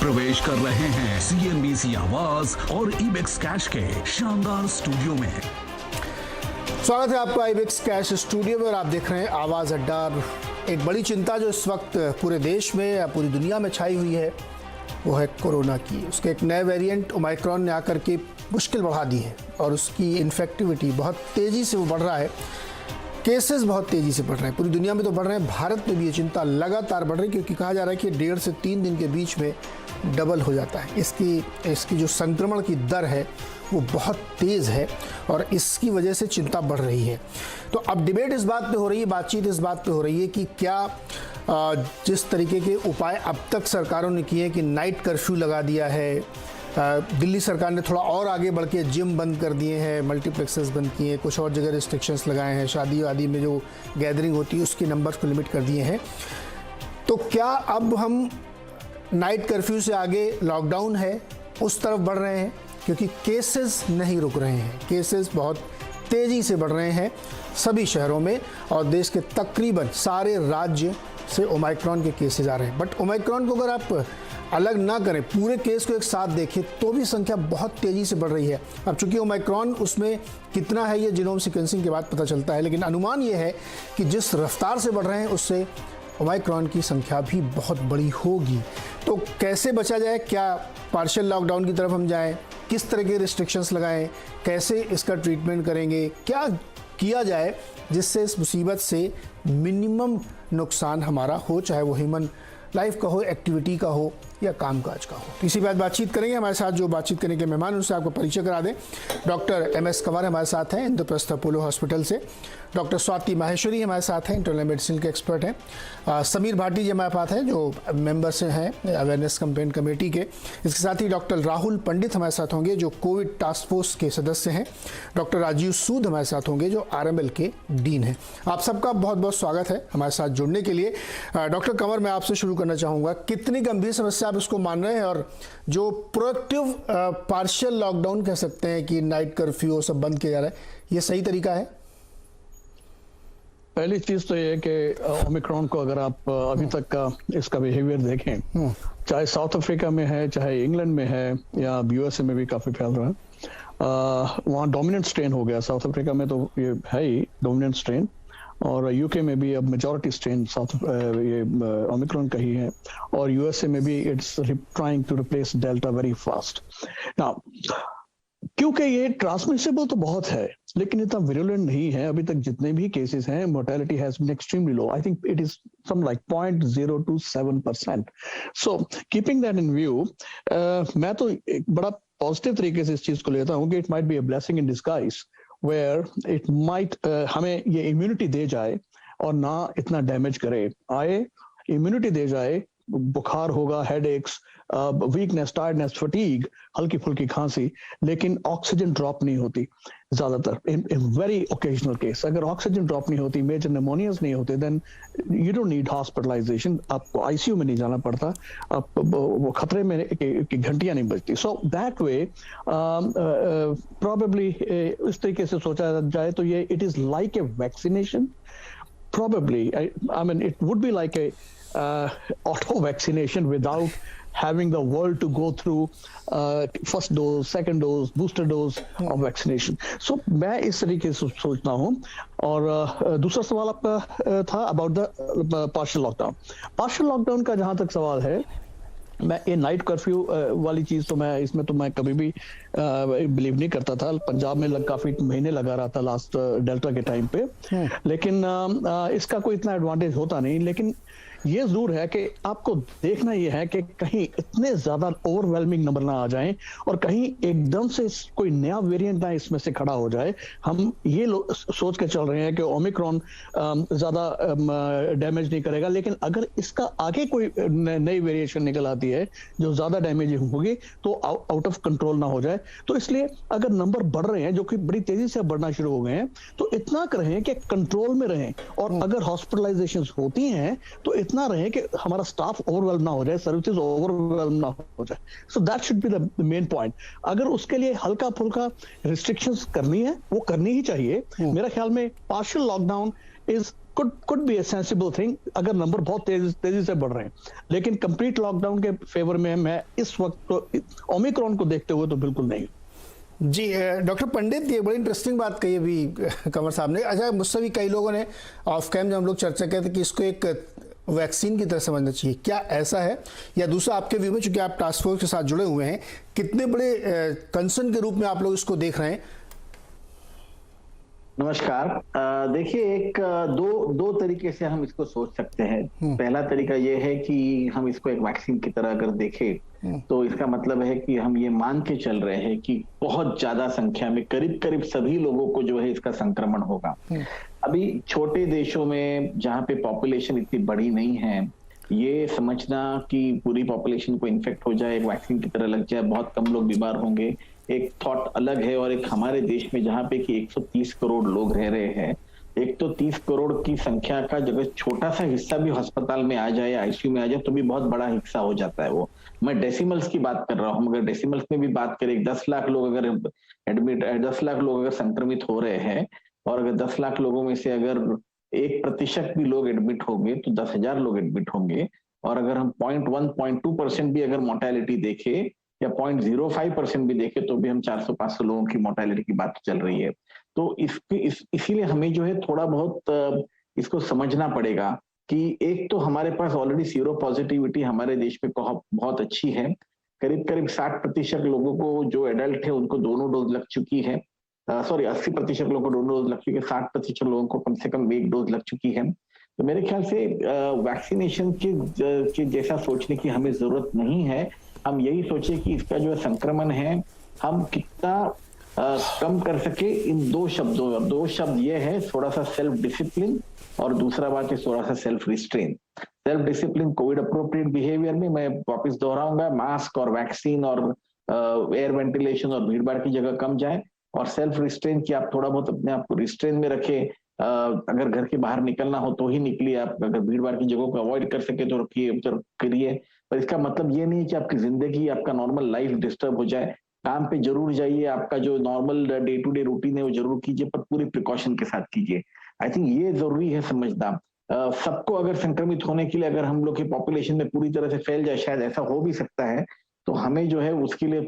प्रवेश कर रहे हैं CNBC आवाज और इबेक्स कैश के शानदार स्टूडियो में। स्वागत है आपका इबेक्स कैश स्टूडियो में और आप देख रहे हैं आवाज अड्डा। एक बड़ी चिंता जो इस वक्त पूरे देश में या पूरी दुनिया में छाई हुई है वो है कोरोना की। उसके एक नए वेरिएंट ओमाइक्रॉन ने आकर के मुश्किल बढ़ा दी है और उसकी इन्फेक्टिविटी बहुत तेज़ी से वो बढ़ रहा है। केसेस बहुत तेज़ी से बढ़ रहे हैं, पूरी दुनिया में तो बढ़ रहे हैं, भारत में भी ये चिंता लगातार बढ़ रही है क्योंकि कहा जा रहा है कि 1.5 से 3 दिन के बीच में डबल हो जाता है। इसकी जो संक्रमण की दर है वो बहुत तेज़ है और इसकी वजह से चिंता बढ़ रही है। तो अब डिबेट इस बात पे हो रही है, बातचीत इस बात पे हो रही है कि क्या जिस तरीके के उपाय अब तक सरकारों ने किए कि नाइट कर्फ्यू लगा दिया है, दिल्ली सरकार ने थोड़ा और आगे बढ़ के जिम बंद कर दिए हैं, मल्टीप्लेक्सेस बंद किए हैं, कुछ और जगह रिस्ट्रिक्शंस लगाए हैं, शादी वादी में जो गैदरिंग होती है उसके नंबर्स को लिमिट कर दिए हैं। तो क्या अब हम नाइट कर्फ्यू से आगे लॉकडाउन है उस तरफ बढ़ रहे हैं? क्योंकि केसेस नहीं रुक रहे हैं, केसेस बहुत तेज़ी से बढ़ रहे हैं सभी शहरों में और देश के तकरीबन सारे राज्य से ओमाइक्रॉन के केसेस आ रहे हैं। बट ओमाइक्रॉन को अगर आप अलग ना करें, पूरे केस को एक साथ देखें तो भी संख्या बहुत तेज़ी से बढ़ रही है। अब चूंकि ओमाइक्रॉन उसमें कितना है ये जीनोम सीक्वेंसिंग के बाद पता चलता है, लेकिन अनुमान ये है कि जिस रफ्तार से बढ़ रहे हैं उससे ओमाइक्रॉन की संख्या भी बहुत बड़ी होगी। तो कैसे बचा जाए? क्या पार्शियल लॉकडाउन की तरफ हम जाएं? किस तरह के रिस्ट्रिक्शंस लगाएं? कैसे इसका ट्रीटमेंट करेंगे? क्या किया जाए जिससे इस मुसीबत से मिनिमम नुकसान हमारा हो, चाहे वो ह्यूमन लाइफ का हो, एक्टिविटी का हो या कामकाज का हो। इसी बात बातचीत करेंगे। हमारे साथ जो बातचीत करने के मेहमान उनसे आपको परिचय करा दें। डॉक्टर MS कंवर हमारे साथ हैं इंद्रप्रस्थ अपोलो हॉस्पिटल से। डॉक्टर स्वाति माहेश्वरी हमारे साथ हैं, इंटरनल मेडिसिन के एक्सपर्ट हैं। समीर भाटी जी हमारे पास हैं जो मेंबर से हैं अवेयरनेस कैंपेन कमेटी के। इसके साथ ही डॉक्टर राहुल पंडित हमारे साथ होंगे जो कोविड टास्क फोर्स के सदस्य हैं। डॉक्टर राजीव सूद हमारे साथ होंगे जो RML के डीन हैं। आप सबका बहुत बहुत स्वागत है हमारे साथ जुड़ने के लिए। डॉक्टर कंवर, मैं आपसे शुरू करना चाहूँगा, कितनी गंभीर समस्या आप इसको मान रहे हैं और जो प्रोएक्टिव पार्शियल लॉकडाउन कह सकते हैं कि नाइट कर्फ्यू सब बंद किया जा रहा है, ये सही तरीका है? पहली चीज तो ये है कि ओमिक्रॉन को अगर आप अभी तक का इसका बिहेवियर देखें, चाहे साउथ अफ्रीका में है, चाहे इंग्लैंड में है या USA में भी काफी फैल रहा है। वहाँ डोमिनेंट स्ट्रेन हो गया। साउथ अफ्रीका में तो ये है ही डोमिनेंट स्ट्रेन और UK में भी अब मेजॉरिटी स्ट्रेन ये ओमिक्रॉन का ही है और USA में भी it's trying to replace delta very fast. Now क्योंकि ये ट्रांसमिसिबल तो बहुत है लेकिन इतना विरुलेंट नहीं है। अभी तक जितने भी केसेस हैं, mortality has been extremely low. I think it is some like 0.027%। So keeping that in view, मैं तो एक बड़ा पॉजिटिव तरीके से इस चीज को लेता हूँ कि it might be a blessing in disguise where it might हमें ये इम्यूनिटी दे जाए और ना इतना डैमेज करे। इम्यूनिटी दे जाए, बुखार होगा, हेडेक्स, वीकनेस, टायर्डनेस, फटीग, हल्की फुल्की खांसी, लेकिन ऑक्सीजन ड्रॉप नहीं होती ज्यादातर। इन वेरी ओकेजनल केस अगर ऑक्सीजन ड्रॉप नहीं होती, मेजर निमोनियाज नहीं होते, then you don't need hospitalization. आपको ICU में नहीं जाना पड़ता, आप वो खतरे में की घंटियां नहीं बजती। सो दैट वे प्रोबेबली इस तरीके से सोचा जाए तो ये it is like a vaccination. Probably, I mean, it would be like a auto vaccination without having the world to go through first dose, second dose, booster dose of vaccination. So मैं इस तरीके से सोचता हूँ। और दूसरा सवाल आपका था about the partial lockdown. Partial lockdown का जहाँ तक सवाल है, मैं ये नाइट कर्फ्यू वाली चीज तो मैं कभी भी बिलीव नहीं करता था। पंजाब में काफी महीने लगा रहा था लास्ट डेल्टा के टाइम पे, लेकिन इसका कोई इतना एडवांटेज होता नहीं। लेकिन ये जरूर है कि आपको देखना ये है कि कहीं इतने ज्यादा ओवरवेलमिंग नंबर ना आ जाएं और कहीं एकदम से कोई नया वेरिएंट ना इसमें से खड़ा हो जाए। हम ये सोच के चल रहे हैं कि ओमिक्रॉन ज्यादा डैमेज नहीं करेगा, लेकिन अगर इसका आगे कोई नई वेरिएशन निकल आती है जो ज्यादा डैमेजिंग होगी तो आउट ऑफ कंट्रोल ना हो जाए। तो इसलिए अगर नंबर बढ़ रहे हैं जो कि बड़ी तेजी से बढ़ना शुरू हो गए हैं तो इतना करें कि कंट्रोल में रहें और अगर हॉस्पिटलाइजेशन होती हैं तो इतना रहे कि हमारा स्टाफ ओवरवेल्म ना हो जाए, सर्विसेज ओवरवेल्म ना हो जाए। So that should be the main point. अगर उसके लिए हल्का फुल्का रिस्ट्रिक्शंस करनी है वो करनी ही चाहिए। मेरा ख्याल में partial lockdown is could be a sensible thing अगर नंबर बहुत तेजी से बढ़ रहे हैं, लेकिन कंप्लीट लॉकडाउन के फेवर में मैं इस वक्त तो ओमिक्रॉन को देखते हुए तो बिल्कुल नहीं। जी डॉक्टर पंडित, ये बड़ी इंटरेस्टिंग बात कही अभी कंवर साहब ने। अच्छा, मुझसे भी कई लोगों ने ऑफ कैम जब हम लोग चर्चा करते कि इसको एक वैक्सीन की तरह समझना चाहिए, क्या ऐसा है? या दूसरा, आपके व्यू में, चूंकि आप टास्क फोर्स के साथ जुड़े हुए हैं, कितने बड़े कंसर्न के रूप में आप लोग इसको देख रहे हैं? नमस्कार। देखिए, एक दो तरीके से हम इसको सोच सकते हैं। पहला तरीका ये है कि हम इसको एक वैक्सीन की तरह अगर देखें तो इसका मतलब है कि हम ये मान के चल रहे हैं कि बहुत ज्यादा संख्या में, करीब करीब सभी लोगों को जो है इसका संक्रमण होगा। अभी छोटे देशों में जहाँ पे पॉपुलेशन इतनी बड़ी नहीं है, ये समझना कि पूरी पॉपुलेशन को इन्फेक्ट हो जाए, एक वैक्सीन की तरह लग जाए, बहुत कम लोग बीमार होंगे, एक थॉट अलग है। और एक हमारे देश में जहाँ पे कि 130 करोड़ लोग रह रहे हैं, एक तो 30 करोड़ की संख्या का जब छोटा सा हिस्सा भी अस्पताल में आ जाए, आईसीयू में आ जाए, तो भी बहुत बड़ा हिस्सा हो जाता है वो। मैं डेसिमल्स की बात कर रहा हूँ। अगर डेसिमल्स में भी बात करें, 10 लाख लोग अगर 10 लाख लोग अगर संक्रमित हो रहे हैं, और अगर 10 लाख लोगों में से अगर 1% भी लोग एडमिट होंगे तो 10,000 लोग एडमिट होंगे। और अगर हम 0.1, 0.2% भी अगर मोर्टेलिटी देखे या 0.05% भी देखे तो भी हम 400-500 लोगों की मोर्टेलिटी की बात चल रही है। तो इसीलिए हमें जो है थोड़ा बहुत इसको समझना पड़ेगा कि एक तो हमारे पास ऑलरेडी सीरो पॉजिटिविटी हमारे देश में बहुत अच्छी है। करीब करीब 60% लोगों को जो एडल्ट है उनको दोनों डोज लग चुकी है। 80% लोगों को दोनों डोज लग चुकी है, 60% लोगों को कम से कम एक डोज लग चुकी है। तो मेरे ख्याल से वैक्सीनेशन की जैसा सोचने की हमें जरूरत नहीं है। हम यही सोचे कि इसका जो संक्रमण है हम कितना कम कर सके। इन दो शब्द ये है, थोड़ा सा सेल्फ डिसिप्लिन, और दूसरा बात है थोड़ा सा self restrain. Self discipline Covid appropriate behaviour में मैं वापस दोहराऊंगा, मास्क और वैक्सीन और एयर वेंटिलेशन और भीड़ भाड़ की जगह कम जाए, और सेल्फ रिस्ट्रेन की आप थोड़ा बहुत अपने आप को रिस्ट्रेन में रखें। अगर घर के बाहर निकलना हो तो ही निकलिए, आप अगर भीड़ भाड़ की जगह को अवॉइड कर सके तो रखिए, तो करिए। पर इसका मतलब ये नहीं कि आपकी जिंदगी, आपका नॉर्मल लाइफ डिस्टर्ब हो जाए। काम पे जरूर जाइए, आपका जो normal day to day routine है वो जरूर कीजिए, पर पूरी प्रिकॉशन के साथ कीजिए। आई थिंक ये जरूरी है समझना। सबको अगर संक्रमित होने के लिए अगर हम लोग की पॉपुलेशन में पूरी तरह से फैल जाए, शायद ऐसा हो भी सकता है, तो हमें जो है उसके लिए